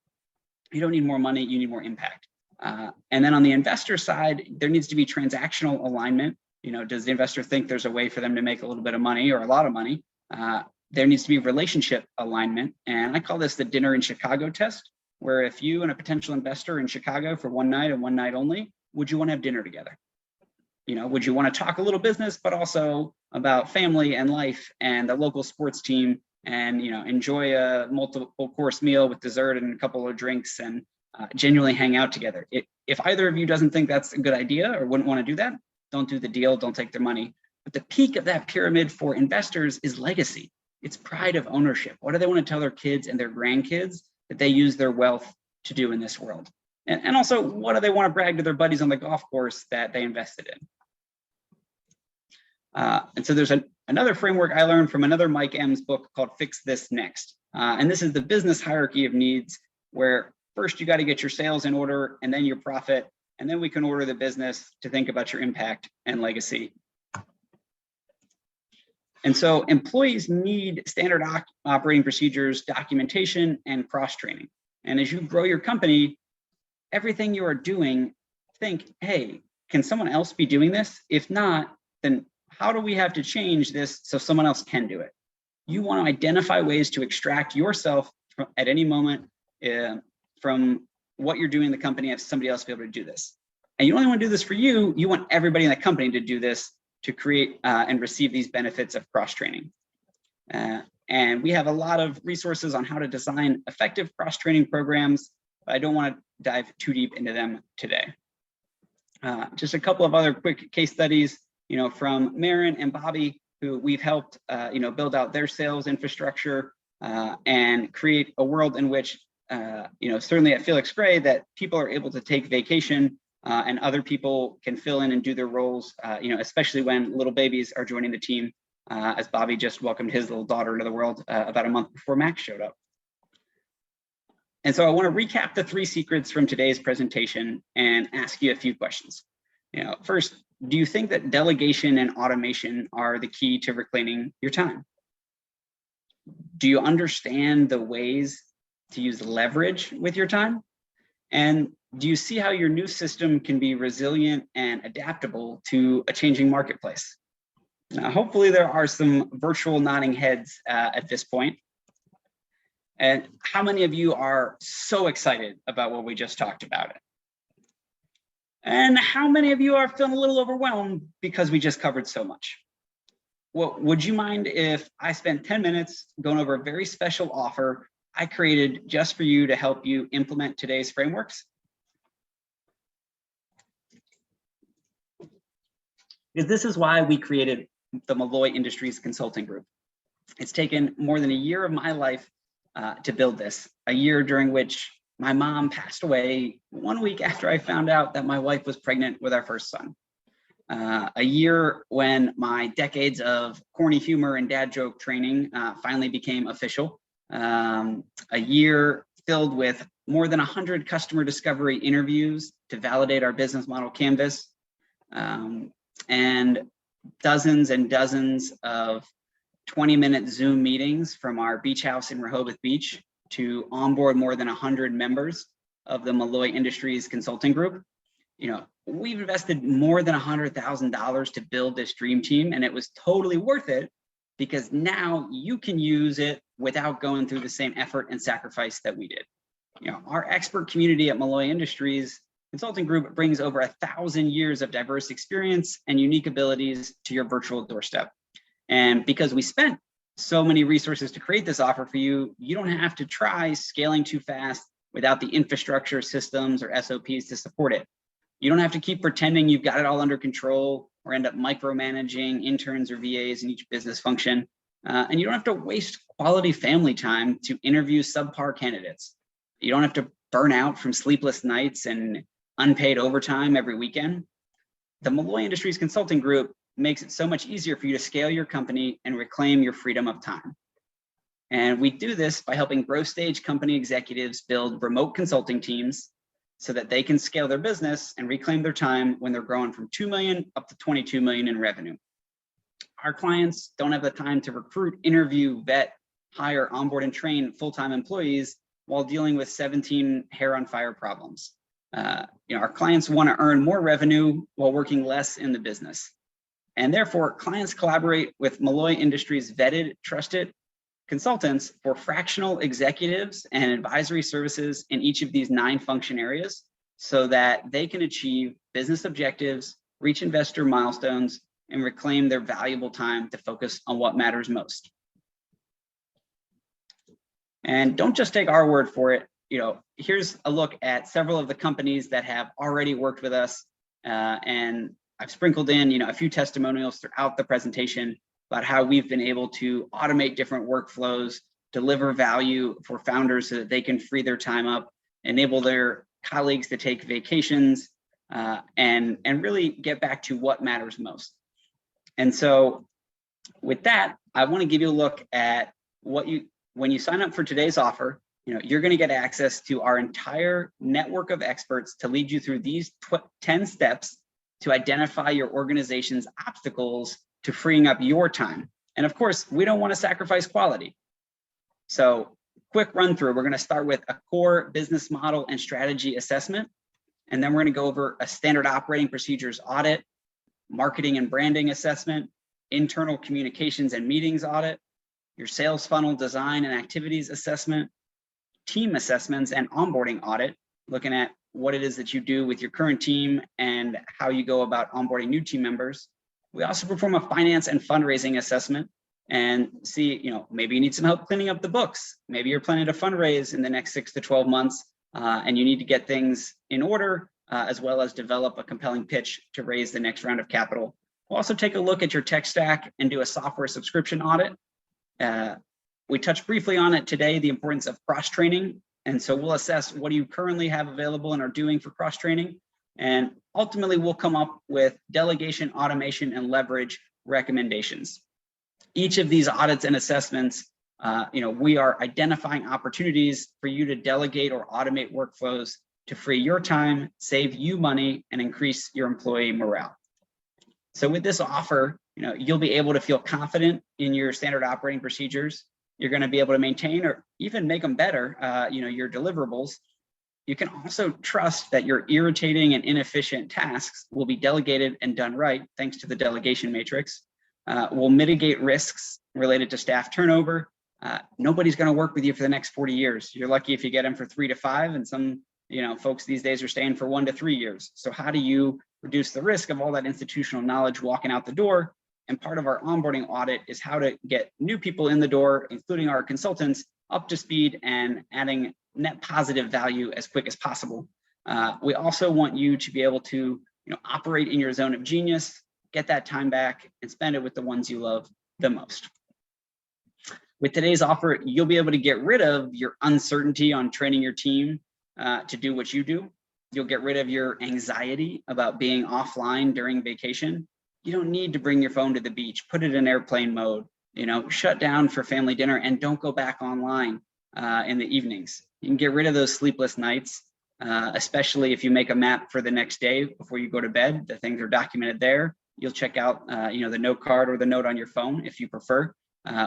You don't need more money, you need more impact. And then on the investor side, there needs to be transactional alignment. Does the investor think there's a way for them to make a little bit of money or a lot of money? There needs to be relationship alignment. And I call this the dinner in Chicago test, where if you and a potential investor in Chicago for one night and one night only, would you want to have dinner together? Would you want to talk a little business, but also about family and life and the local sports team and, enjoy a multiple course meal with dessert and a couple of drinks and genuinely hang out together? If either of you doesn't think that's a good idea or wouldn't want to do that, don't do the deal, don't take their money. But the peak of that pyramid for investors is legacy. It's pride of ownership. What do they want to tell their kids and their grandkids that they use their wealth to do in this world? And also, what do they want to brag to their buddies on the golf course that they invested in? And so there's another framework I learned from another Mike M's book called Fix This Next. And this is the business hierarchy of needs, where first you got to get your sales in order and then your profit. And then we can order the business to think about your impact and legacy. And so employees need standard operating procedures, documentation, and cross-training. And as you grow your company, everything you are doing, think, hey, can someone else be doing this? If not, then how do we have to change this so someone else can do it? You want to identify ways to extract yourself at any moment from what you're doing in the company, have somebody else be able to do this. And you don't only want to do this for you, you want everybody in the company to do this, to create and receive these benefits of cross-training. And we have a lot of resources on how to design effective cross-training programs, but I don't want to dive too deep into them today. Just a couple of other quick case studies, from Marin and Bobby, who we've helped, build out their sales infrastructure and create a world in which, certainly at Felix Gray, that people are able to take vacation and other people can fill in and do their roles, especially when little babies are joining the team, as Bobby just welcomed his little daughter into the world about a month before Max showed up. And so I want to recap the 3 secrets from today's presentation and ask you a few questions. First, do you think that delegation and automation are the key to reclaiming your time? Do you understand the ways to use leverage with your time? And do you see how your new system can be resilient and adaptable to a changing marketplace? Now, hopefully there are some virtual nodding heads at this point. And how many of you are so excited about what we just talked about? And how many of you are feeling a little overwhelmed because we just covered so much? Well, would you mind if I spent 10 minutes going over a very special offer I created just for you to help you implement today's frameworks? Because this is why we created the Malloy Industries Consulting Group. It's taken more than a year of my life to build this, a year during which my mom passed away 1 week after I found out that my wife was pregnant with our first son. A year when my decades of corny humor and dad joke training finally became official. A year filled with more than 100 customer discovery interviews to validate our business model canvas, and dozens and dozens of 20-minute Zoom meetings from our beach house in Rehoboth Beach to onboard more than 100 members of the Malloy Industries Consulting Group. We've invested more than $100,000 to build this dream team, and it was totally worth it because now you can use it without going through the same effort and sacrifice that we did. Our expert community at Malloy Industries Consulting Group brings over 1,000 years of diverse experience and unique abilities to your virtual doorstep. And because we spent so many resources to create this offer for you, you don't have to try scaling too fast without the infrastructure, systems, or SOPs to support it. You don't have to keep pretending you've got it all under control or end up micromanaging interns or VAs in each business function. And you don't have to waste quality family time to interview subpar candidates. You don't have to burn out from sleepless nights and unpaid overtime every weekend. The Malloy Industries Consulting Group makes it so much easier for you to scale your company and reclaim your freedom of time. And we do this by helping growth stage company executives build remote consulting teams so that they can scale their business and reclaim their time when they're growing from 2 million up to 22 million in revenue. Our clients don't have the time to recruit, interview, vet, hire, onboard, and train full-time employees while dealing with 17 hair on fire problems. Our clients want to earn more revenue while working less in the business. And therefore, clients collaborate with Malloy Industries vetted, trusted consultants for fractional executives and advisory services in each of these 9 function areas so that they can achieve business objectives, reach investor milestones, and reclaim their valuable time to focus on what matters most. And don't just take our word for it. Here's a look at several of the companies that have already worked with us, and I've sprinkled in, a few testimonials throughout the presentation about how we've been able to automate different workflows, deliver value for founders so that they can free their time up, enable their colleagues to take vacations, and really get back to what matters most. And so with that, I want to give you a look at when you sign up for today's offer, you're going to get access to our entire network of experts to lead you through these 10 steps to identify your organization's obstacles to freeing up your time. And of course, we don't want to sacrifice quality. So quick run through, we're going to start with a core business model and strategy assessment. And then we're going to go over a standard operating procedures audit, marketing and branding assessment, internal communications and meetings audit, your sales funnel design and activities assessment, team assessments and onboarding audit, looking at what it is that you do with your current team and how you go about onboarding new team members. We also perform a finance and fundraising assessment and see, maybe you need some help cleaning up the books. Maybe you're planning to fundraise in the next 6 to 12 months and you need to get things in order as well as develop a compelling pitch to raise the next round of capital. We'll also take a look at your tech stack and do a software subscription audit. We touched briefly on it today, the importance of cross-training. And so we'll assess what do you currently have available and are doing for cross-training. And ultimately, we'll come up with delegation, automation, and leverage recommendations. Each of these audits and assessments, we are identifying opportunities for you to delegate or automate workflows to free your time, save you money, and increase your employee morale. So with this offer, you'll be able to feel confident in your standard operating procedures. You're going to be able to maintain or even make them better, your deliverables. You can also trust that your irritating and inefficient tasks will be delegated and done right, thanks to the delegation matrix. Will mitigate risks related to staff turnover. Nobody's going to work with you for the next 40 years. You're lucky if you get them for 3 to 5, and some folks these days are staying for 1 to 3 years. So how do you reduce the risk of all that institutional knowledge walking out the door? And part of our onboarding audit is how to get new people in the door, including our consultants, up to speed and adding net positive value as quick as possible. We also want you to be able to operate in your zone of genius, get that time back, and spend it with the ones you love the most. With today's offer, you'll be able to get rid of your uncertainty on training your team to do what you do. You'll get rid of your anxiety about being offline during vacation. You don't need to bring your phone to the beach, put it in airplane mode, shut down for family dinner and don't go back online in the evenings. You can get rid of those sleepless nights, especially if you make a map for the next day before you go to bed. The things are documented there. You'll check out the note card or the note on your phone if you prefer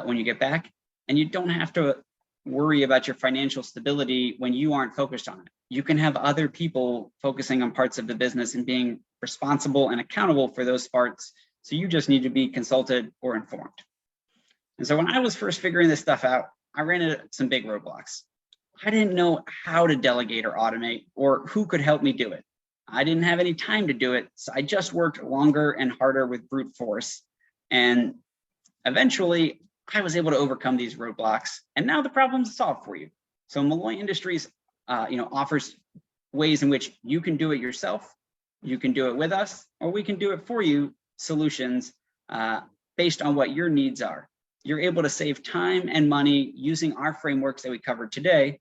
when you get back. And you don't have to worry about your financial stability when you aren't focused on it. You can have other people focusing on parts of the business and being responsible and accountable for those parts. So you just need to be consulted or informed. And so when I was first figuring this stuff out, I ran into some big roadblocks. I didn't know how to delegate or automate or who could help me do it. I didn't have any time to do it. So I just worked longer and harder with brute force. And eventually I was able to overcome these roadblocks. And now the problem's solved for you. So Malloy Industries offers ways in which you can do it yourself, you can do it with us, or we can do it for you, solutions based on what your needs are. You're able to save time and money using our frameworks that we covered today.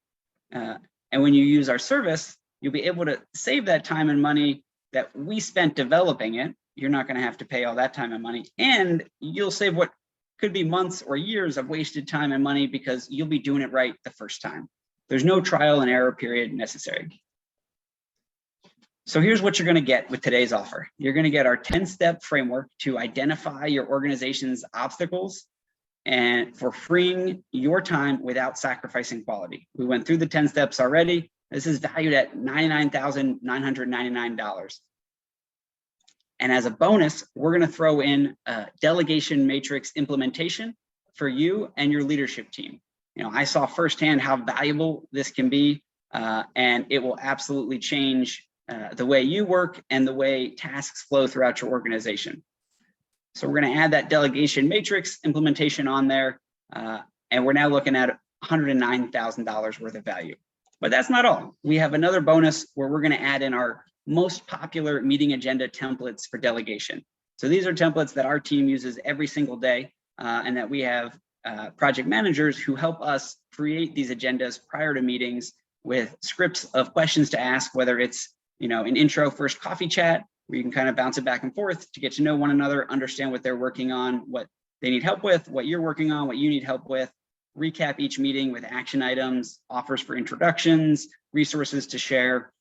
And when you use our service, you'll be able to save that time and money that we spent developing it. You're not going to have to pay all that time and money, and you'll save what could be months or years of wasted time and money because you'll be doing it right the first time. There's no trial and error period necessary. So here's what you're going to get with today's offer. You're going to get our 10-step framework to identify your organization's obstacles and for freeing your time without sacrificing quality. We went through the 10 steps already. This is valued at $99,999. And as a bonus, we're going to throw in a delegation matrix implementation for you and your leadership team. I saw firsthand how valuable this can be, and it will absolutely change the way you work and the way tasks flow throughout your organization. So we're going to add that delegation matrix implementation on there, and we're now looking at $109,000 worth of value. But that's not all. We have another bonus where we're going to add in our most popular meeting agenda templates for delegation. So these are templates that our team uses every single day, and that we have project managers who help us create these agendas prior to meetings with scripts of questions to ask, whether it's an intro first coffee chat where you can kind of bounce it back and forth to get to know one another, understand what they're working on, what they need help with, what you're working on, what you need help with, recap each meeting with action items, offers for introductions, resources to share.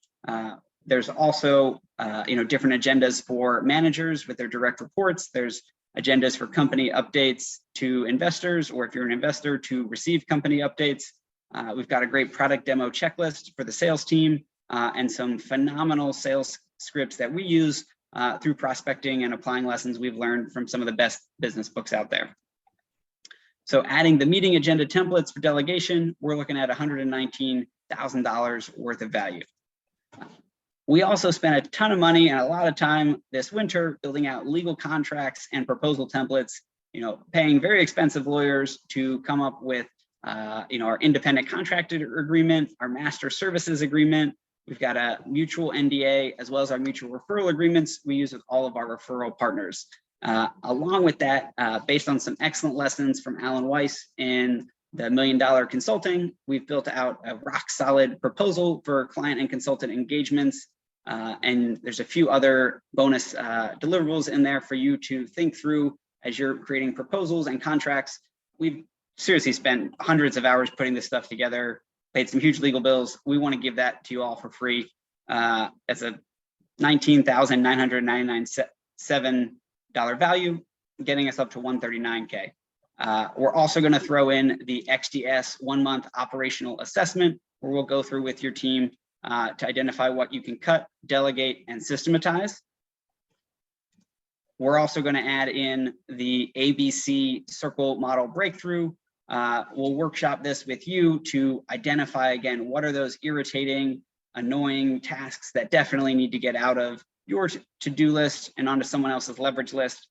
There's also different agendas for managers with their direct reports. There's agendas for company updates to investors, or if you're an investor, to receive company updates. We've got a great product demo checklist for the sales team, and some phenomenal sales scripts that we use through prospecting and applying lessons we've learned from some of the best business books out there. So adding the meeting agenda templates for delegation, we're looking at $119,000 worth of value. We also spent a ton of money and a lot of time this winter building out legal contracts and proposal templates, paying very expensive lawyers to come up with our independent contractor agreement, our master services agreement. We've got a mutual NDA as well as our mutual referral agreements we use with all of our referral partners. Along with that, based on some excellent lessons from Alan Weiss in the $1 Million Consulting, we've built out a rock solid proposal for client and consultant engagements. And there's a few other bonus deliverables in there for you to think through as you're creating proposals and contracts. We've seriously spent hundreds of hours putting this stuff together, paid some huge legal bills. We want to give that to you all for free. As a $19,997 value, getting us up to $139K. We're also going to throw in the XDS 1-month operational assessment, where we'll go through with your team to identify what you can cut, delegate, and systematize. We're also going to add in the ABC Circle Model Breakthrough. We'll workshop this with you to identify, again, what are those irritating, annoying tasks that definitely need to get out of your to-do list and onto someone else's leverage list.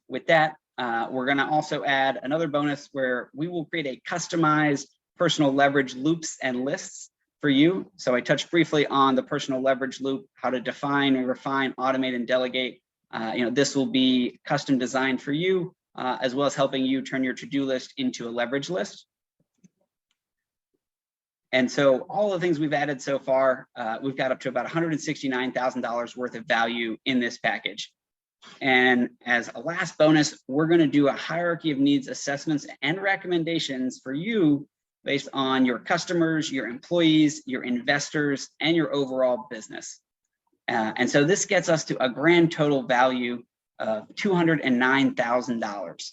With that, we're going to also add another bonus where we will create a customized personal leverage loops and lists for you. So I touched briefly on the personal leverage loop, how to define and refine, automate, and delegate. This will be custom designed for you, as well as helping you turn your to-do list into a leverage list. And so all the things we've added so far, we've got up to about $169,000 worth of value in this package. And as a last bonus, we're going to do a hierarchy of needs assessments and recommendations for you based on your customers, your employees, your investors, and your overall business. And so this gets us to a grand total value of $209,000.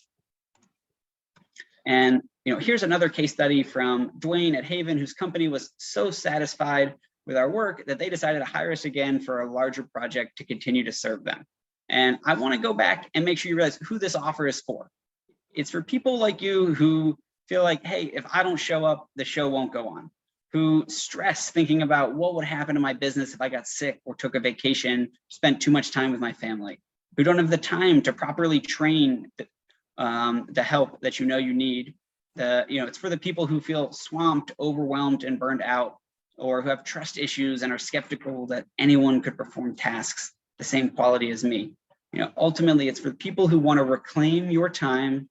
And here's another case study from Dwayne at Haven, whose company was so satisfied with our work that they decided to hire us again for a larger project to continue to serve them. And I want to go back and make sure you realize who this offer is for. It's for people like you who feel like, hey, if I don't show up, the show won't go on, who stress thinking about what would happen to my business if I got sick or took a vacation, spent too much time with my family, who don't have the time to properly train the help that you need. It's for the people who feel swamped, overwhelmed, and burned out, or who have trust issues and are skeptical that anyone could perform tasks the same quality as me. Ultimately, it's for people who want to reclaim your time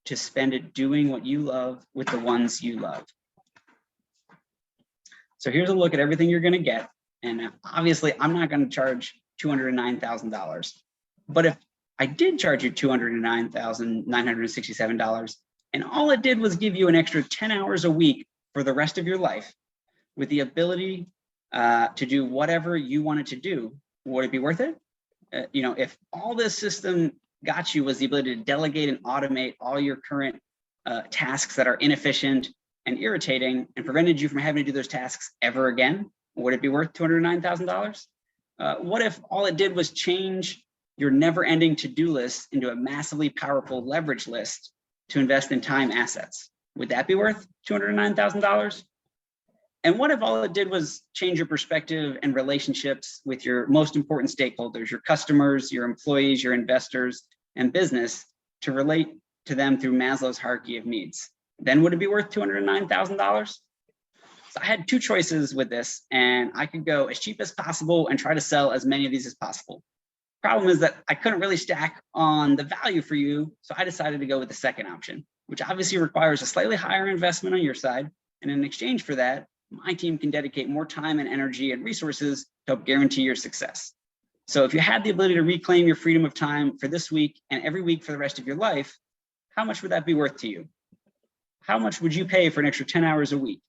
to spend it doing what you love with the ones you love. So here's a look at everything you're going to get. And obviously, I'm not going to charge $209,000. But if I did charge you $209,967, and all it did was give you an extra 10 hours a week for the rest of your life with the ability to do whatever you wanted to do, would it be worth it? If all this system got you was the ability to delegate and automate all your current tasks that are inefficient and irritating and prevented you from having to do those tasks ever again, would it be worth $209,000? What if all it did was change your never-ending to-do list into a massively powerful leverage list to invest in time assets? Would that be worth $209,000? And what if all it did was change your perspective and relationships with your most important stakeholders, your customers, your employees, your investors, and business, to relate to them through Maslow's hierarchy of needs? Then would it be worth $209,000? So I had two choices with this, and I could go as cheap as possible and try to sell as many of these as possible. Problem is that I couldn't really stack on the value for you, so I decided to go with the second option, which obviously requires a slightly higher investment on your side. And in exchange for that, my team can dedicate more time and energy and resources to help guarantee your success. So if you had the ability to reclaim your freedom of time for this week and every week for the rest of your life, how much would that be worth to you? How much would you pay for an extra 10 hours a week?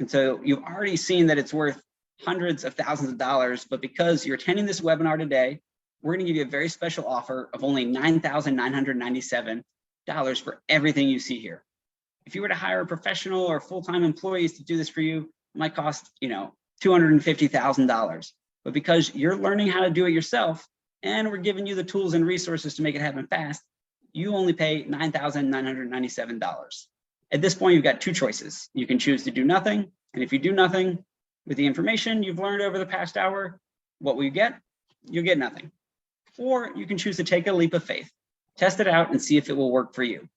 And so you've already seen that it's worth hundreds of thousands of dollars, but because you're attending this webinar today, we're going to give you a very special offer of only $9,997 for everything you see here. If you were to hire a professional or full-time employees to do this for you, it might cost, $250,000. But because you're learning how to do it yourself, and we're giving you the tools and resources to make it happen fast, you only pay $9,997. At this point, you've got two choices. You can choose to do nothing. And if you do nothing with the information you've learned over the past hour, what will you get? You'll get nothing. Or you can choose to take a leap of faith, test it out and see if it will work for you.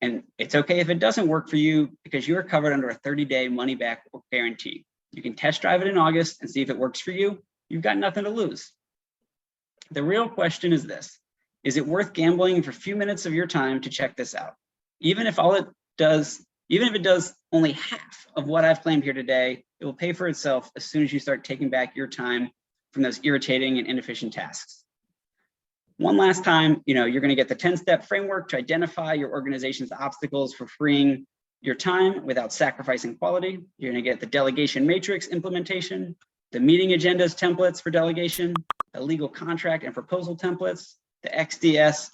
And it's okay if it doesn't work for you, because you're covered under a 30-day money-back guarantee. You can test drive it in August and see if it works for you. You've got nothing to lose. The real question is this: is it worth gambling for a few minutes of your time to check this out? Even if it does only half of what I've claimed here today, it will pay for itself as soon as you start taking back your time from those irritating and inefficient tasks. One last time, you're going to get the 10-step framework to identify your organization's obstacles for freeing your time without sacrificing quality. You're going to get the delegation matrix implementation, the meeting agendas templates for delegation, the legal contract and proposal templates, the XDS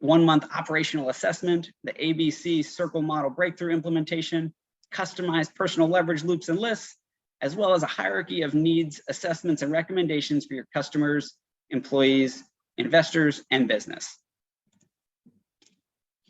1-month operational assessment, the ABC circle model breakthrough implementation, customized personal leverage loops and lists, as well as a hierarchy of needs, assessments, and recommendations for your customers, employees, investors, and business.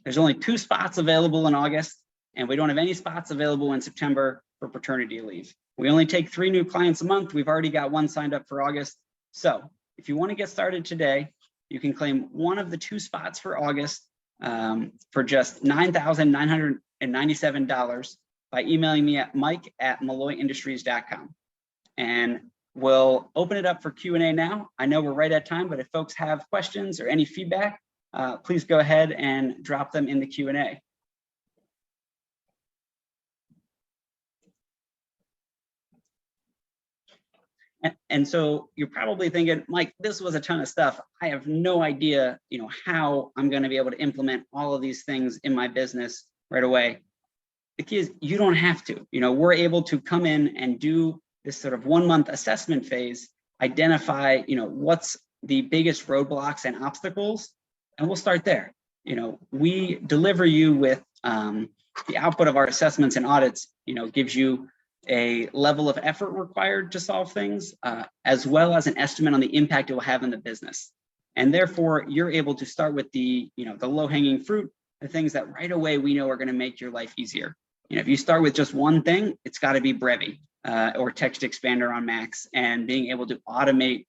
There's only 2 spots available in August, and we don't have any spots available in September for paternity leave. We only take 3 new clients a month. We've already got 1 signed up for August. So if you want to get started today, you can claim one of the 2 spots for August for just $9,997 by emailing me at mike@malloyindustries.com. And we'll open it up for Q&A now. I know we're right at time, but if folks have questions or any feedback, please go ahead and drop them in the Q&A. And so you're probably thinking, Mike, this was a ton of stuff. I have no idea, how I'm going to be able to implement all of these things in my business right away. The key is you don't have to. We're able to come in and do this sort of 1-month assessment phase, identify, what's the biggest roadblocks and obstacles, and we'll start there. We deliver you with the output of our assessments and audits, gives you a level of effort required to solve things, as well as an estimate on the impact it will have in the business. And therefore, you're able to start with the low-hanging fruit, the things that right away we know are going to make your life easier. If you start with just one thing, it's got to be Brevi or text expander on Macs, and being able to automate